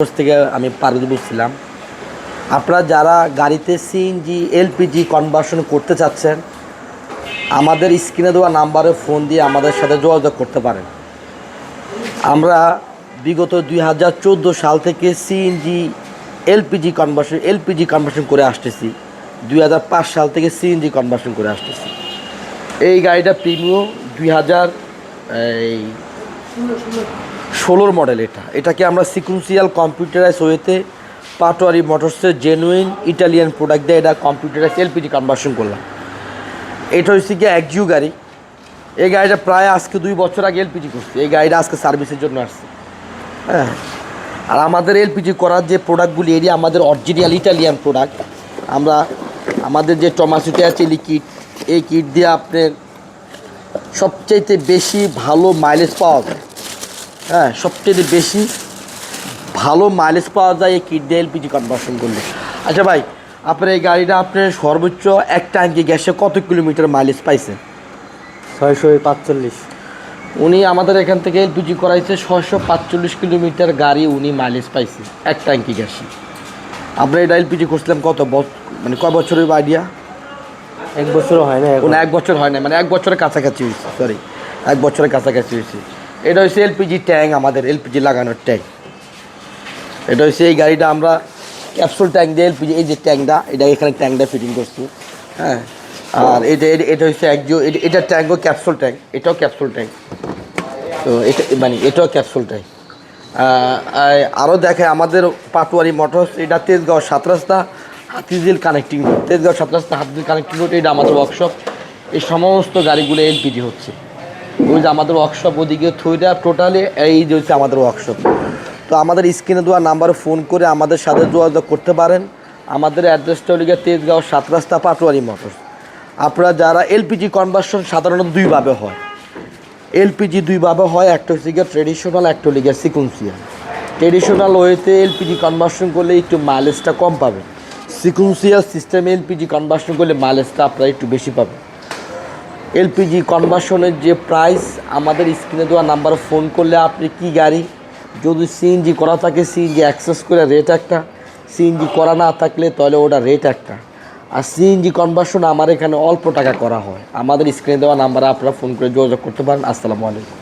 থেকে আমি পারুল বলছিলাম। আপনারা যারা গাড়িতে সিএনজি এলপিজি কনভার্সন করতে চাচ্ছেন, আমাদের স্ক্রিনে দেওয়া নাম্বারে ফোন দিয়ে আমাদের সাথে যোগাযোগ করতে পারেন। আমরা বিগত 2014 সাল থেকে সিএনজি এলপিজি কনভার্সন করে আসতেছি। 2005 সাল থেকে সিএনজি কনভার্সন করে আসতেছি। এই গাড়িটা প্রিমিয়াম 2016 মডেল। এটাকে আমরা সিকুয়েন্সিয়াল কম্পিউটারাইজ ওয়েতে পাটোয়ারি মোটরসের জেনুইন ইটালিয়ান প্রোডাক্ট দিয়ে এটা কম্পিউটারাইজ এলপিজি কনভার্সন করলাম। এটা হচ্ছে গিয়ে একজিও গাড়ি। এই গাড়িটা প্রায় আজকে 2 বছর আগে এলপিজি করছে। এই গাড়িটা আজকে সার্ভিসের জন্য আসছে। হ্যাঁ, আর আমাদের এলপিজি করার যে প্রোডাক্টগুলি এটি আমাদের অরিজিনাল ইটালিয়ান প্রোডাক্ট। আমাদের যে টমাসিতে আছে লিকুইড, এই কিট দিয়ে আপনার সবচাইতে বেশি ভালো মাইলেজ পাওয়া যায়। হ্যাঁ, সবচেয়ে বেশি ভালো মাইলেজ পাওয়া যায় এই কিট দিয়ে এলপিজি কনভার্সন করলে। আচ্ছা ভাই, আপনার এই গাড়িটা আপনার সর্বোচ্চ এক ট্যাঙ্কি গ্যাসে কত কিলোমিটার মাইলেজ পাইছে? 645। উনি আমাদের এখান থেকে এলপিজি করাইছে 645 কিলোমিটার গাড়ি উনি মাইলেজ পাইছে এক ট্যাঙ্কি গ্যাসে। আপনার এটা এলপিজি করছিলাম কত মানে কয় বছরের আইডিয়া? 1 বছরও হয় না এখন। 1 বছর হয় না, মানে 1 বছরের কাছাকাছি হয়েছে। সরি, 1 বছরের কাছাকাছি হয়েছে। এটা হচ্ছে এলপিজি ট্যাঙ্ক, আমাদের এলপিজি লাগানোর ট্যাঙ্ক। এটা হচ্ছে এই গাড়িটা আমরা ক্যাপসুল ট্যাঙ্ক দিয়ে এলপিজি, এই যে ট্যাঙ্কটা, এটা এখানে ট্যাঙ্কটা ফিটিং করছি। হ্যাঁ, আর এটা হচ্ছে এটা ট্যাঙ্কও ক্যাপসুল ট্যাঙ্ক, এটাও ক্যাপসুল ট্যাঙ্ক। তো এটা মানে এটাও ক্যাপসুল ট্যাঙ্ক। আরও দেখে আমাদের পাটোয়ারি মোটরস, এটা তেজগাঁও 7 রাস্তা হাতিঝিল কানেক্টিং রোড, তেজগাঁও 7 রাস্তা হাতিঝিল কানেক্টিং রোড, এটা আমাদের ওয়ার্কশপ। এই সমস্ত গাড়িগুলো এলপিজি হচ্ছে। ওই যে আমাদের ওয়ার্কশপ ওদিকে থইটা টোটালি এই যে হচ্ছে আমাদের ওয়ার্কশপ। তো আমাদের স্ক্রিনে দেওয়া নাম্বারে ফোন করে আমাদের সাথে যোগাযোগ করতে পারেন। আমাদের অ্যাড্রেসটা হলো তেজগাঁও 7 রাস্তা পাটোয়ারি মোটরস। আপনারা যারা এলপিজি কনভার্সন সাধারণত দুইভাবে হয়, এলপিজি দুইভাবে হয়, একটা হচ্ছে গিয়ে ট্রেডিশনাল, একটা হলো গিয়ে সিকুয়েন্সিয়াল। ট্রেডিশনাল ওয়েতে এলপিজি কনভার্সন করলে একটু মাইলেজটা কম পাবেন। সিকুয়েন্সিয়াল সিস্টেমে এলপিজি কনভার্সন করলে মাইলেজটা আপনারা একটু বেশি পাবেন। এলপিজি কনভার্সনের যে প্রাইস, আমাদের স্ক্রিনে দেওয়া নাম্বারে ফোন করলে আপনি কি গাড়ি, যদি সিএনজি করা থাকে সিএনজি অ্যাক্সেস করে রেট একটা, সিএনজি করা না থাকলে তাহলে ওটা রেট একটা। আর সিএনজি কনভার্সন আমার এখানে অল্প টাকা করা হয়। আমাদের স্ক্রিনে দেওয়া নাম্বারে আপনারা ফোন করে যোগাযোগ করতে পারেন। আসসালামু আলাইকুম।